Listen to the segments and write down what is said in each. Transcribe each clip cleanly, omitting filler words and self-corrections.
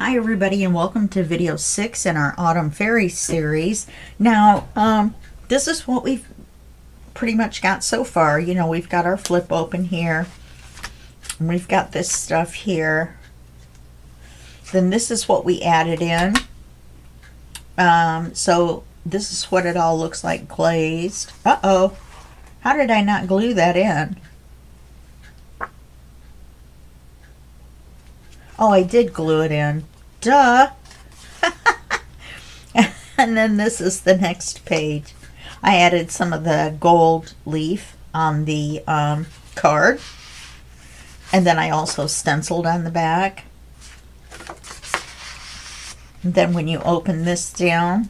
Hi everybody, and welcome to video 6 in our Autumn Fairies series. Now, this is what we've pretty much got so far. You know, we've got our flip open here, and we've got this stuff here. Then this is what we added in. So this is what it all looks like glazed. Uh-oh, how did I not glue that in? Oh, I did glue it in. Duh! And then this is the next page. I added some of the gold leaf on the card. And then I also stenciled on the back. And then when you open this down,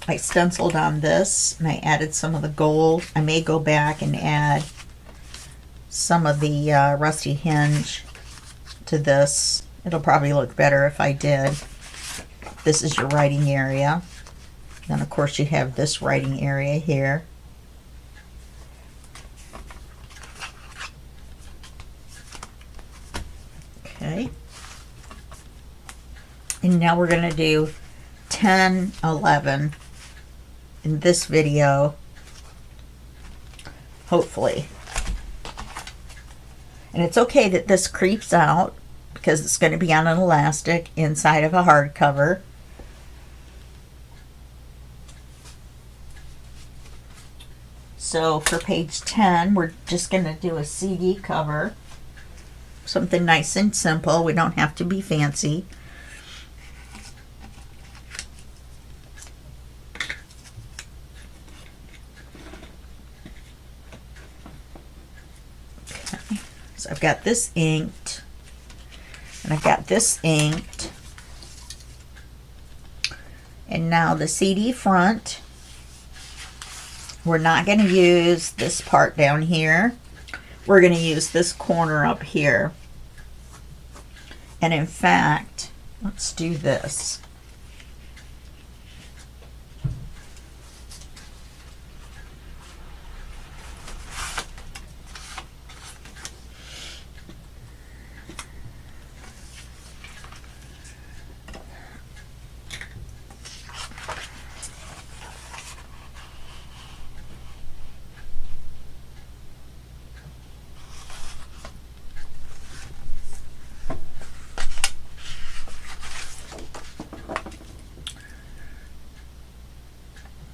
I stenciled on this and I added some of the gold. I may go back and add some of the rusty hinge to this. It'll probably look better if I did. This is your writing area. Then of course you have this writing area here. Okay. And now we're going to do 10, 11 in this video, hopefully. And it's okay that this creeps out because it's going to be on an elastic inside of a hardcover. So for page 10, we're just going to do a CD cover. Something nice and simple. We don't have to be fancy. Okay. So I've got this inked. And I've got this inked. And now the CD front. We're not going to use this part down here. We're going to use this corner up here. And in fact, let's do this.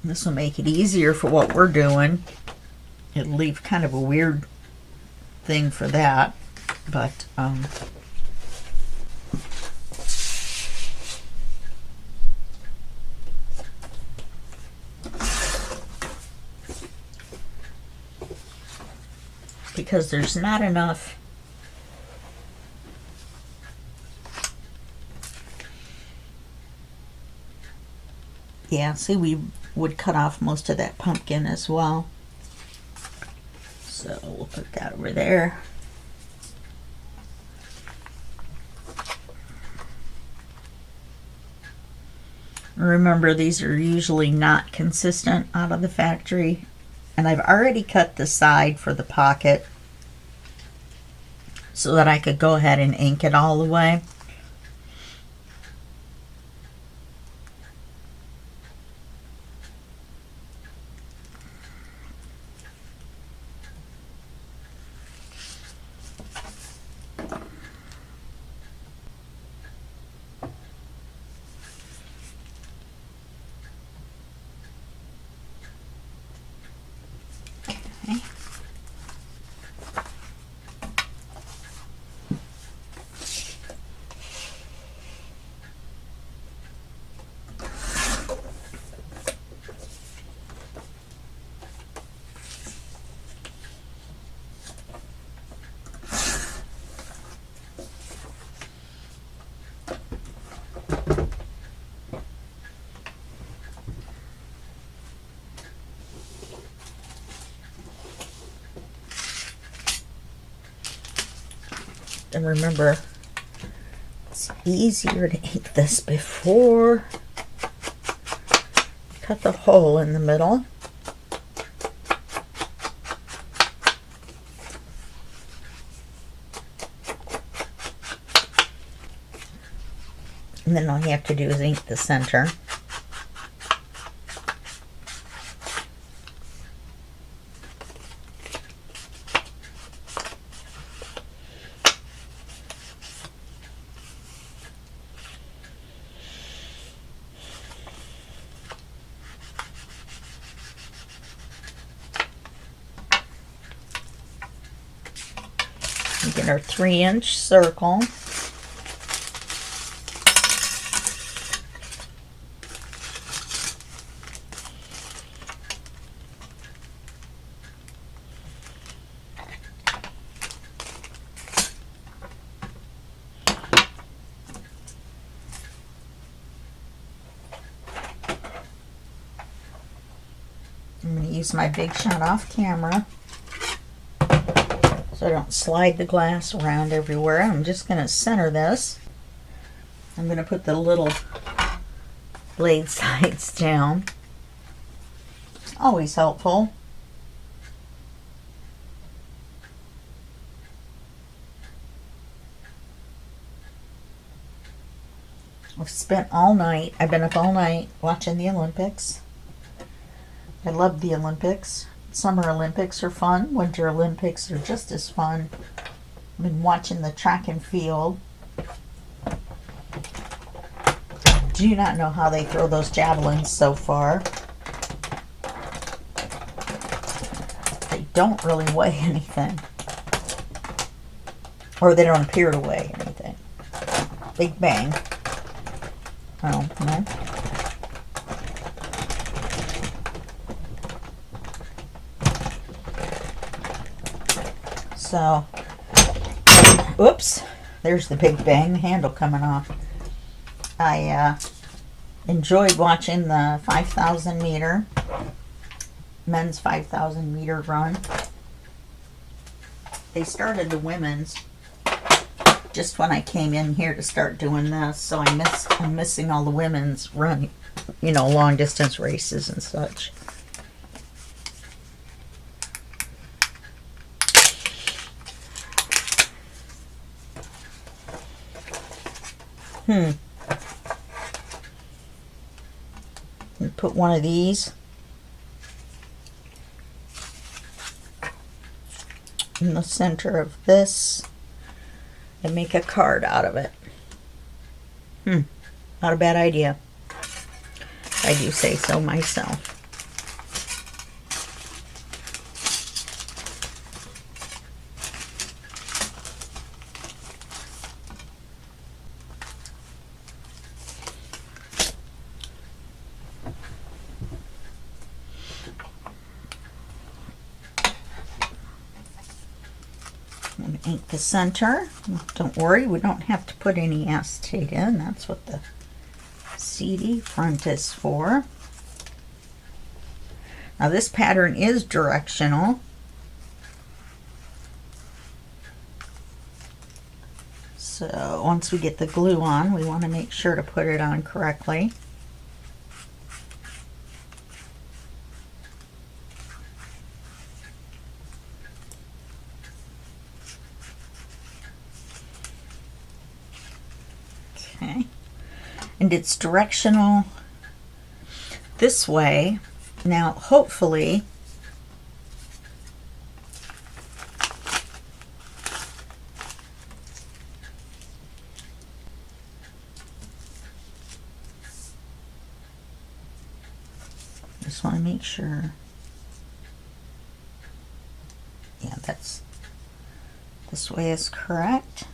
This will make it easier for what we're doing. It'll leave kind of a weird thing for that, but because there's not enough see, we would cut off most of that pumpkin as well. So we'll put that over there. Remember, these are usually not consistent out of the factory. And I've already cut the side for the pocket so that I could go ahead and ink it all the way. And remember, it's easier to ink this before you cut the hole in the middle. And then all you have to do is ink the center. We get our 3-inch circle. I'm going to use my Big Shot off camera so I don't slide the glass around everywhere. I'm just going to center this. I'm going to put the little blade sides down. Always helpful. I've spent all night, I've been up all night watching the Olympics. I love the Olympics. Summer Olympics are fun. Winter Olympics are just as fun. I've been watching the track and field. Do not know how they throw those javelins so far. They don't really weigh anything. Or they don't appear to weigh anything. Big bang. Oh, no. So, oops, there's the big bang, the handle coming off. I enjoyed watching the 5,000 meter, men's 5,000 meter run. They started the women's just when I came in here to start doing this, so I'm missing all the women's run, you know, long distance races and such. Put one of these in the center of this and make a card out of it. Not a bad idea. I do say so myself. I'm going to ink the center. Don't worry, we don't have to put any acetate in. That's what the CD front is for. Now this pattern is directional. So once we get the glue on, we want to make sure to put it on correctly. Okay. And it's directional this way. Now, hopefully, just want to make sure. Yeah, that's this way is correct.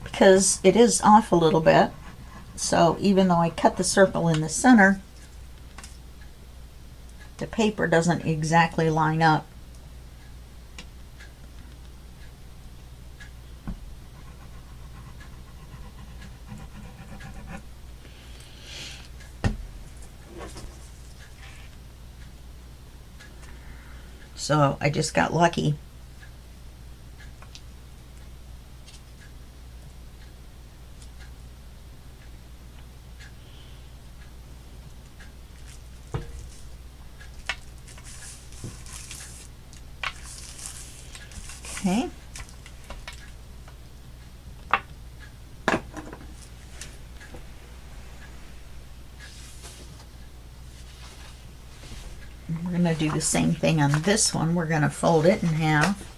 Because it is off a little bit, so even though I cut the circle in the center, the paper doesn't exactly line up. So I just got lucky. Okay. We're going to do the same thing on this one. We're going to fold it in half.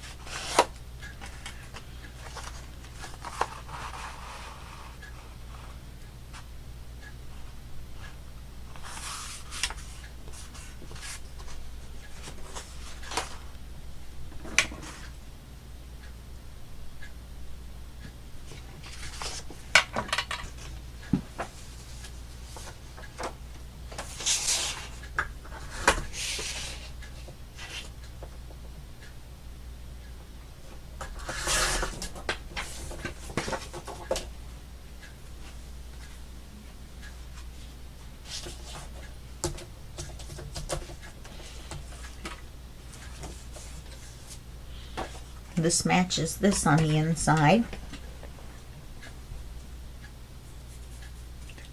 This matches this on the inside.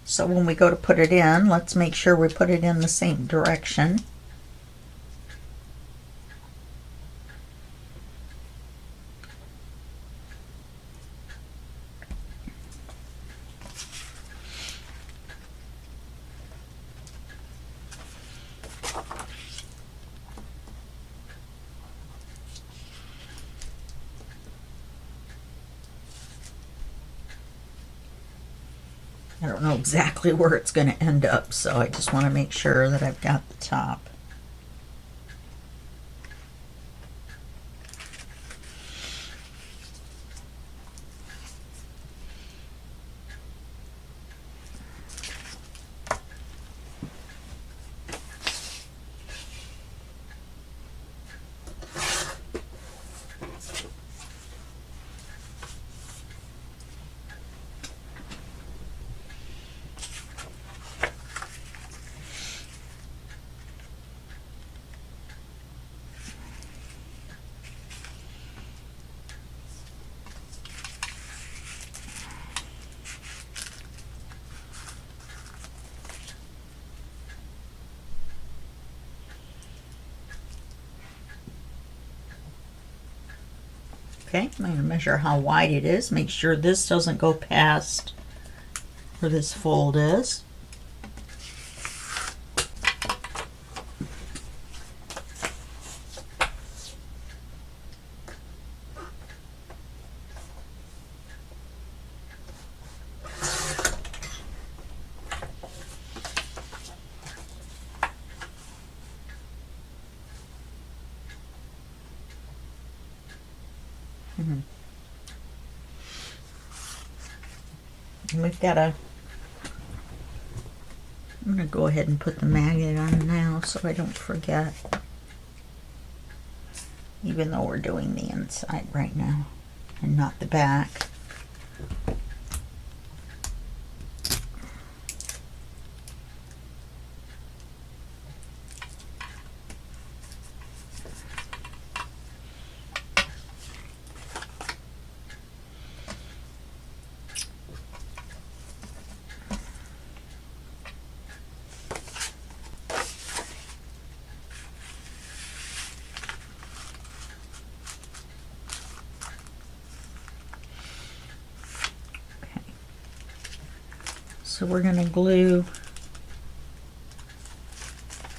So when we go to put it in, let's make sure we put it in the same direction. I don't know exactly where it's going to end up, so I just want to make sure that I've got the top. Okay, I'm going to measure how wide it is. Make sure this doesn't go past where this fold is. And we've got I'm going to go ahead and put the magnet on now so I don't forget, even though we're doing the inside right now and not the back. So we're going to glue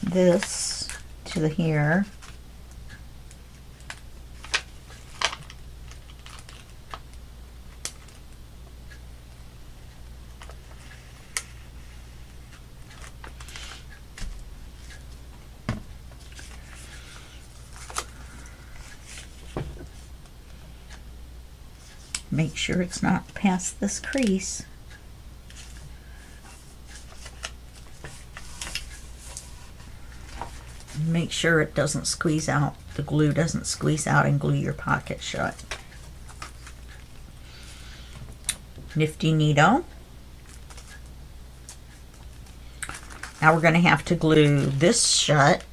this to the here. Make sure it's not past this crease. Make sure it doesn't squeeze out, the glue doesn't squeeze out and glue your pocket shut. Nifty neato. Now we're going to have to glue this shut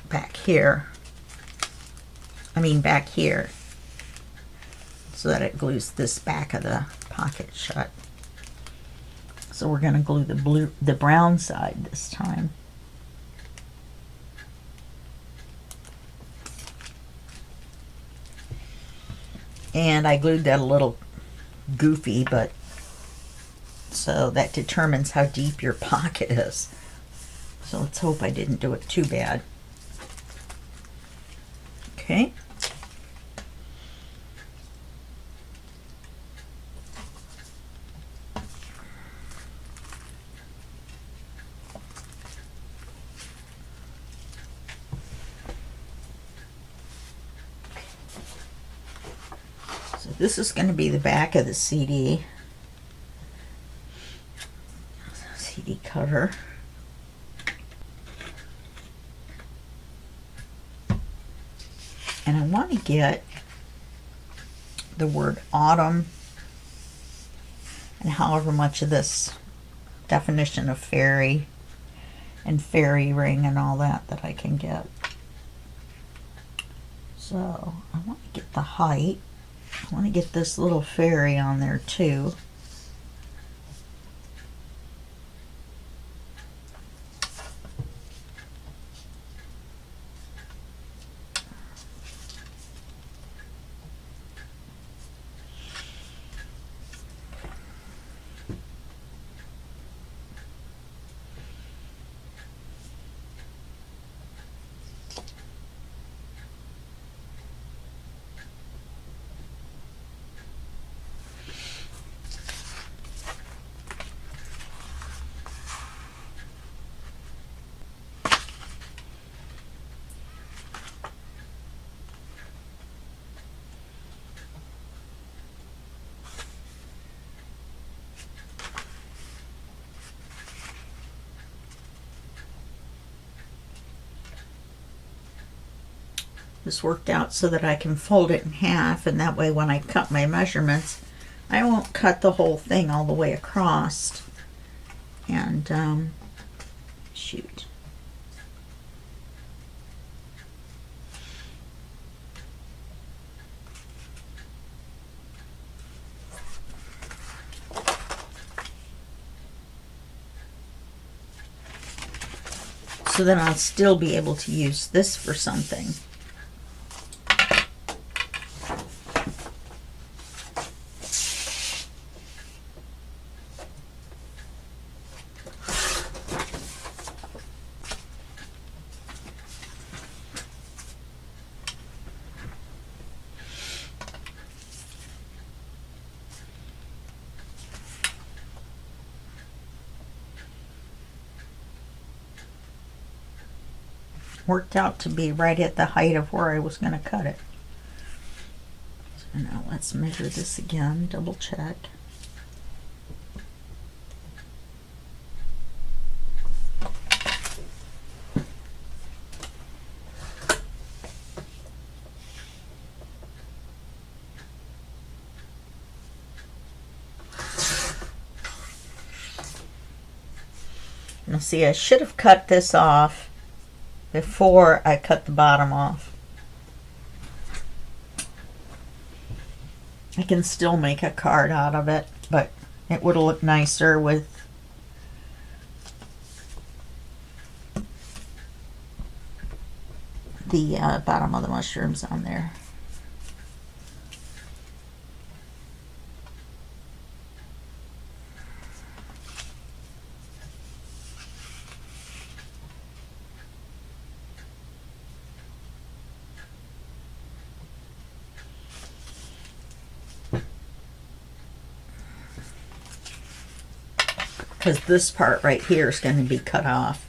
back here. back here, so that it glues this back of the pocket shut. So we're going to glue the brown side this time. And I glued that a little goofy, but so that determines how deep your pocket is. So let's hope I didn't do it too bad. Okay. So this is going to be the back of the CD cover. And I want to get the word autumn and however much of this definition of fairy and fairy ring and all that I can get. So I want to get the height. I want to get this little fairy on there too. This worked out so that I can fold it in half, and that way when I cut my measurements, I won't cut the whole thing all the way across. And shoot. So then I'll still be able to use this for something. Worked out to be right at the height of where I was going to cut it. So now let's measure this again, double check. Now see, I should have cut this off before I cut the bottom off. I can still make a card out of it, but it would look nicer with the bottom of the mushrooms on there. Because this part right here is going to be cut off.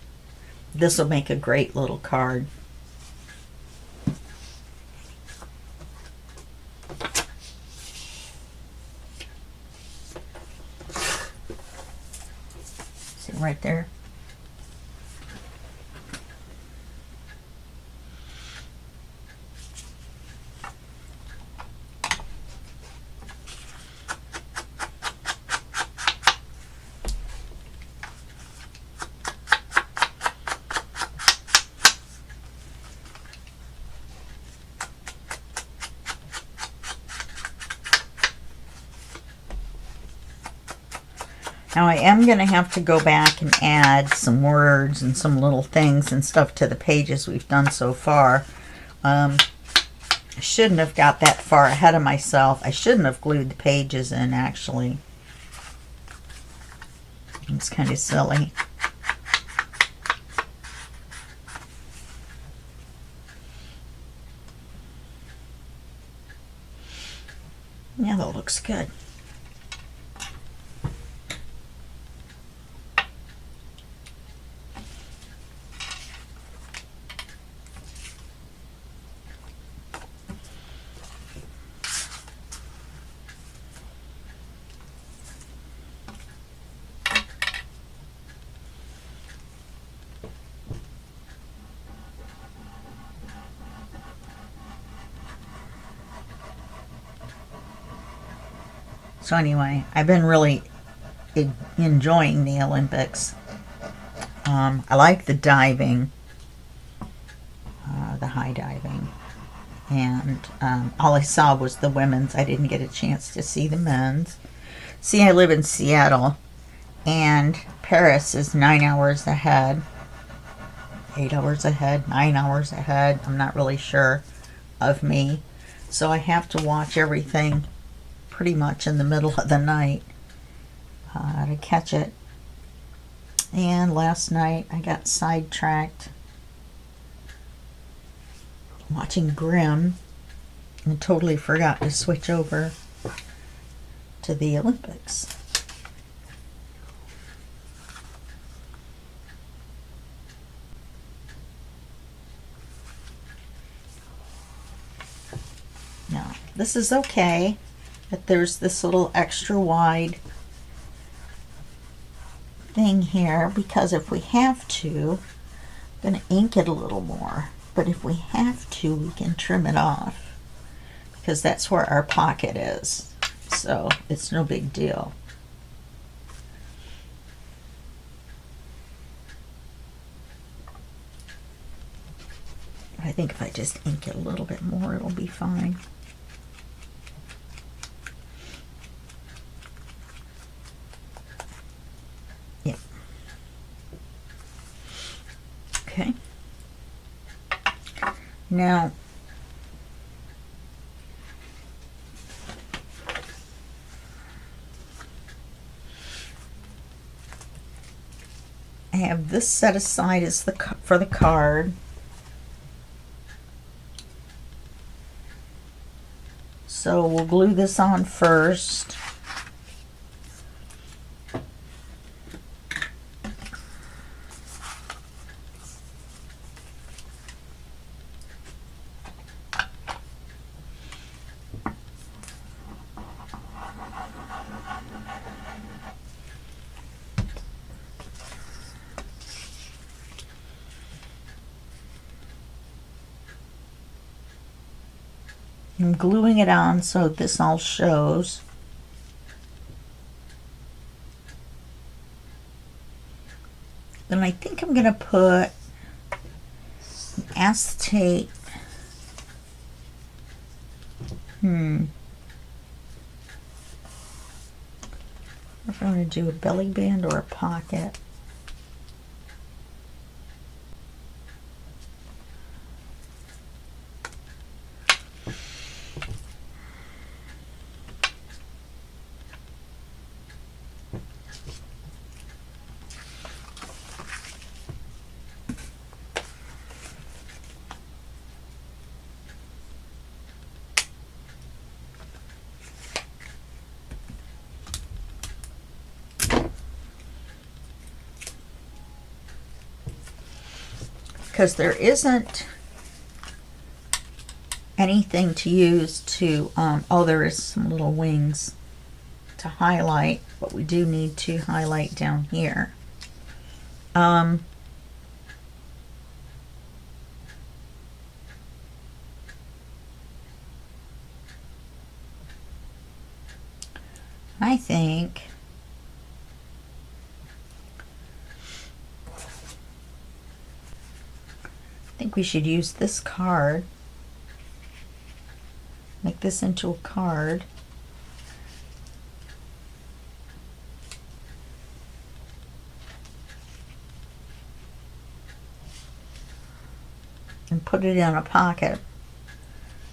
This will make a great little card. See right there? Now I am going to have to go back and add some words and some little things and stuff to the pages we've done so far. I shouldn't have got that far ahead of myself. I shouldn't have glued the pages in, actually. It's kind of silly. Yeah, that looks good. So anyway, I've been really enjoying the Olympics. I like the diving, the high diving, and all I saw was the women's. I didn't get a chance to see the men's. See, I live in Seattle, and Paris is 9 hours ahead, 8 hours ahead, 9 hours ahead. I'm not really sure of me, so I have to watch everything pretty much in the middle of the night to catch it. And last night I got sidetracked watching Grimm and totally forgot to switch over to the Olympics. Now, this is okay that there's this little extra wide thing here, because if we have to, I'm going to ink it a little more, but if we have to, we can trim it off, because that's where our pocket is, so it's no big deal. I think if I just ink it a little bit more, it'll be fine. Yep. Okay. Now, I have this set aside as for the card. So we'll glue this on first. I'm gluing it on so this all shows. Then I think I'm going to put acetate. If I want to do a belly band or a pocket. Because there isn't anything to use to, oh, there is some little wings to highlight, but we do need to highlight down here. I think we should use this card, make this into a card, and put it in a pocket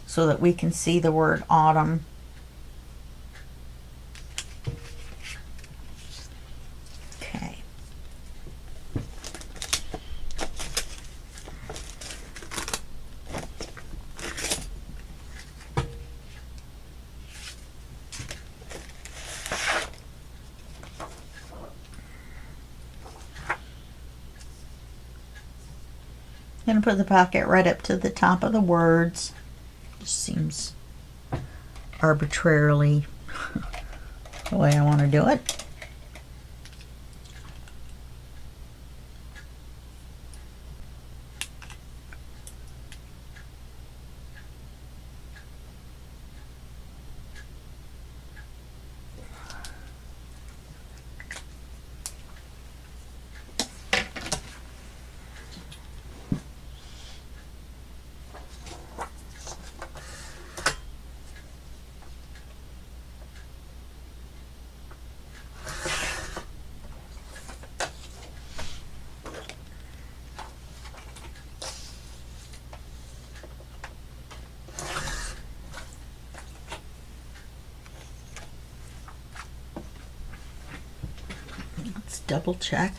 so that we can see the word autumn. Okay. I'm going to put the pocket right up to the top of the words. Just seems arbitrarily the way I want to do it. Let's double check.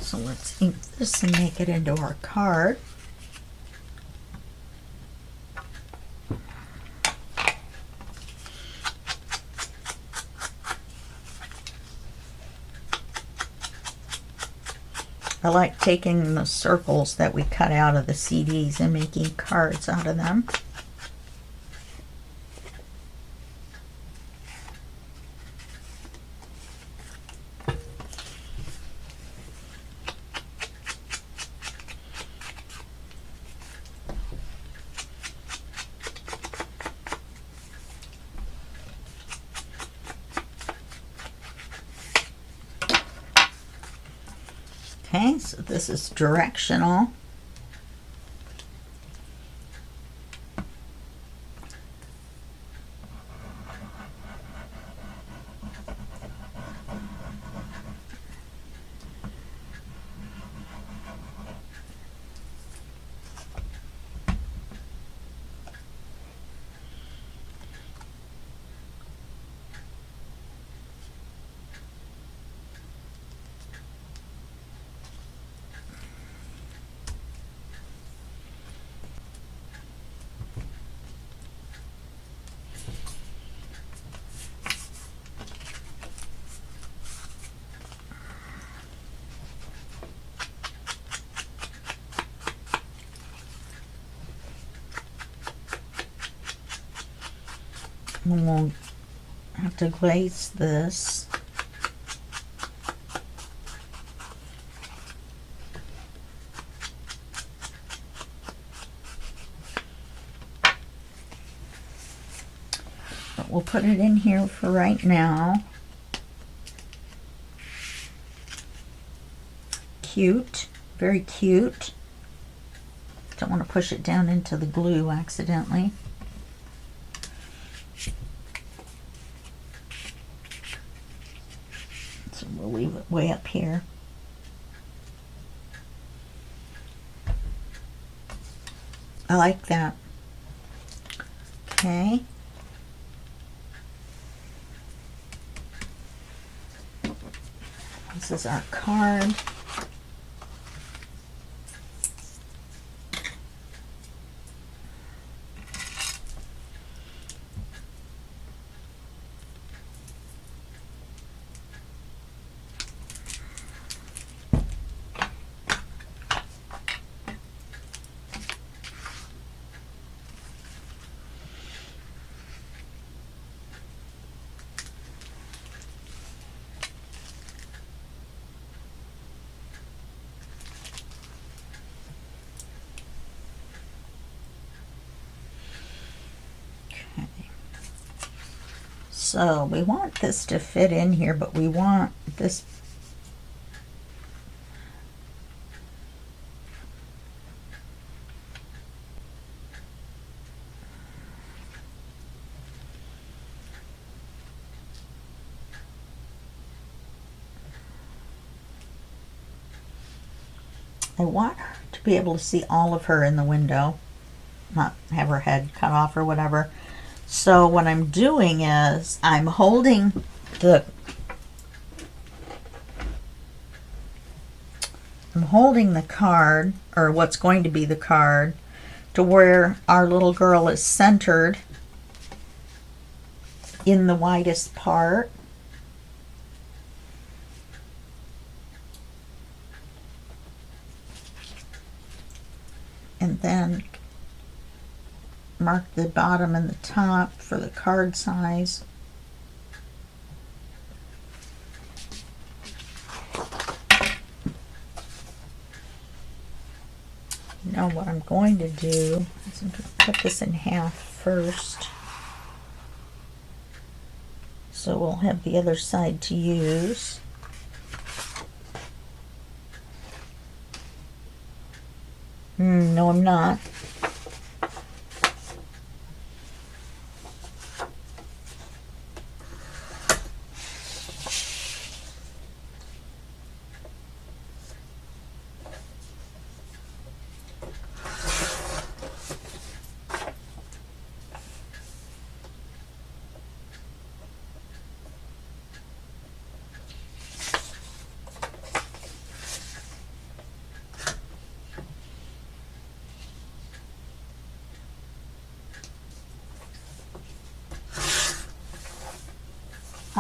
So let's ink this and make it into our card. I like taking the circles that we cut out of the CDs and making cards out of them. Okay, so this is directional. And we'll have to glaze this. But we'll put it in here for right now. Cute, very cute. Don't want to push it down into the glue accidentally. So we'll leave it way up here. I like that. Okay. This is our card. So we want this to fit in here, but we want this I want to be able to see all of her in the window, not have her head cut off or whatever. So what I'm doing is I'm holding the card, or what's going to be the card, to where our little girl is centered in the widest part. And then mark the bottom and the top for the card size. Now what I'm going to do is I'm going to cut this in half first, so we'll have the other side to use. No, I'm not.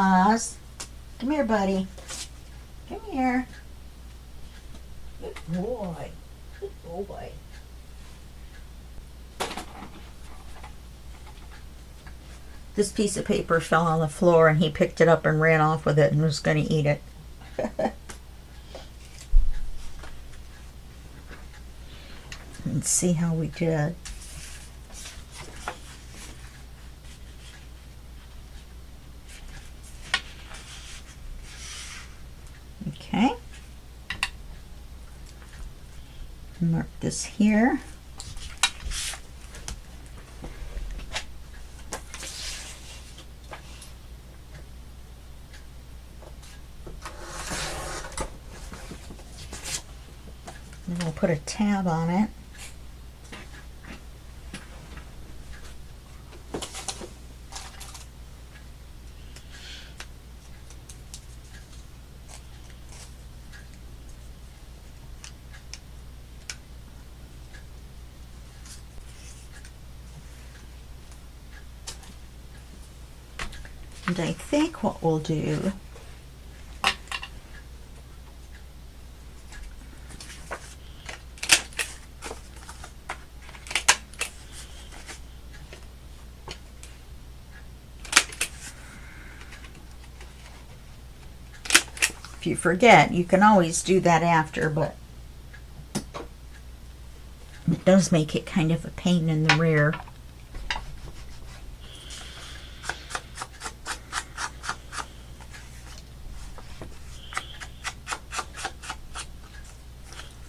Oz, come here, buddy. Come here. Good boy. Good boy. This piece of paper fell on the floor and he picked it up and ran off with it and was going to eat it. Let's see how we did. Okay. Mark this here. And we'll put a tab on it. And I think what we'll do if you forget, you can always do that after, but it does make it kind of a pain in the rear.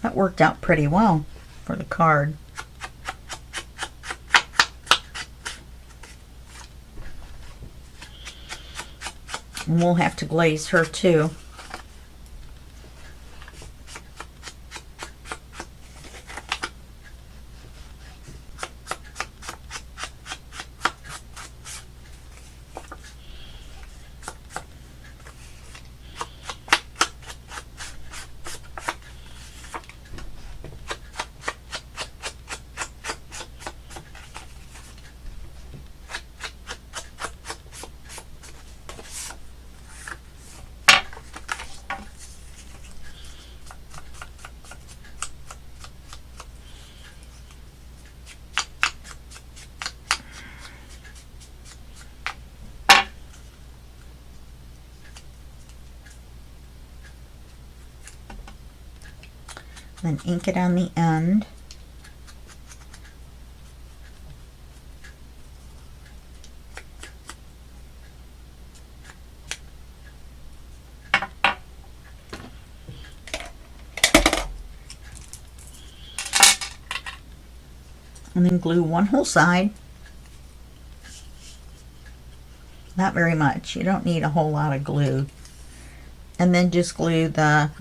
That worked out pretty well for the card. And we'll have to glaze her too. Then ink it on the end. And then glue one whole side. Not very much. You don't need a whole lot of glue. And then just glue the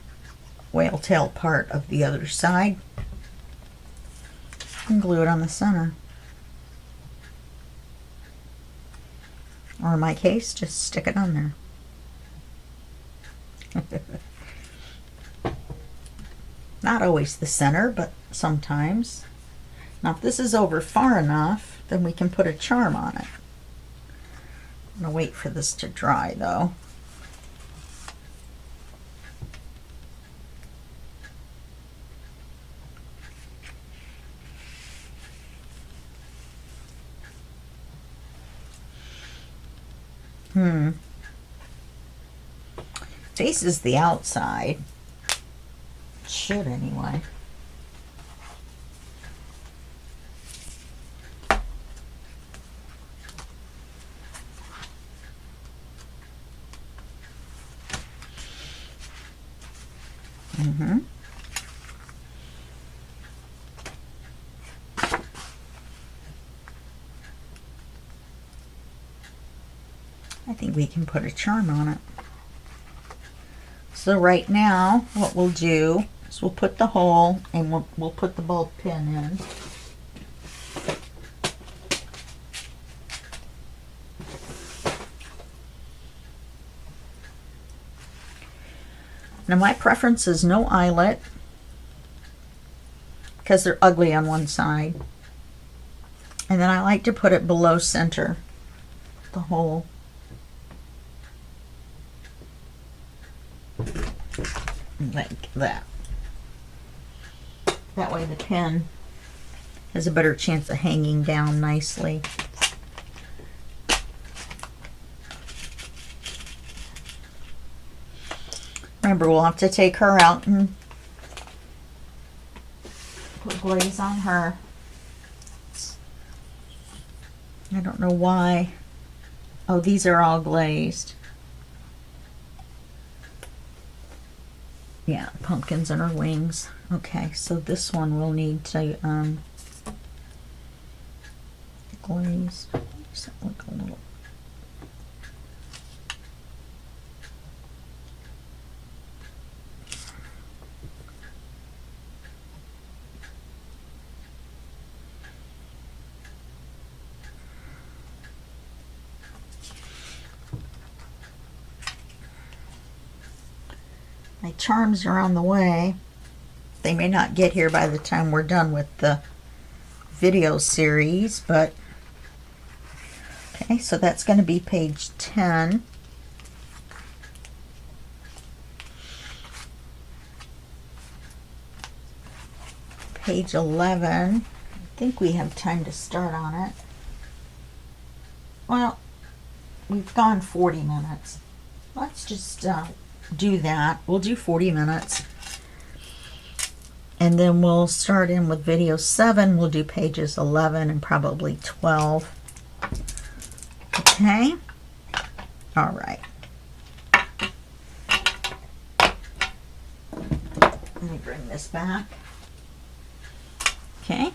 whale tail part of the other side. And glue it on the center. Or in my case, just stick it on there. Not always the center, but sometimes. Now if this is over far enough, then we can put a charm on it. I'm going to wait for this to dry though. Faces the outside. Should anyway. I think we can put a charm on it. So right now, what we'll do is we'll put the hole and we'll put the bulb pin in. Now my preference is no eyelet because they're ugly on one side. And then I like to put it below center, the hole. Like that. That way the pin has a better chance of hanging down nicely. Remember, we'll have to take her out and put glaze on her. I don't know why. Oh, these are all glazed. Yeah, pumpkins and her wings. Okay, so this one will need to glaze. Does that look a little? My charms are on the way. They may not get here by the time we're done with the video series, but okay, so that's going to be page 10. Page 11. I think we have time to start on it. Well, we've gone 40 minutes. Let's just do that. We'll do 40 minutes. And then we'll start in with video 7. We'll do pages 11 and probably 12. Okay. All right. Let me bring this back. Okay.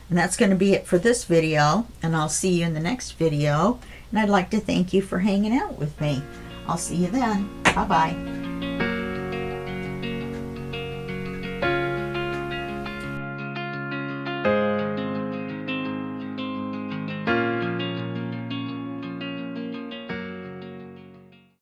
And that's going to be it for this video. And I'll see you in the next video. And I'd like to thank you for hanging out with me. I'll see you then. Bye-bye.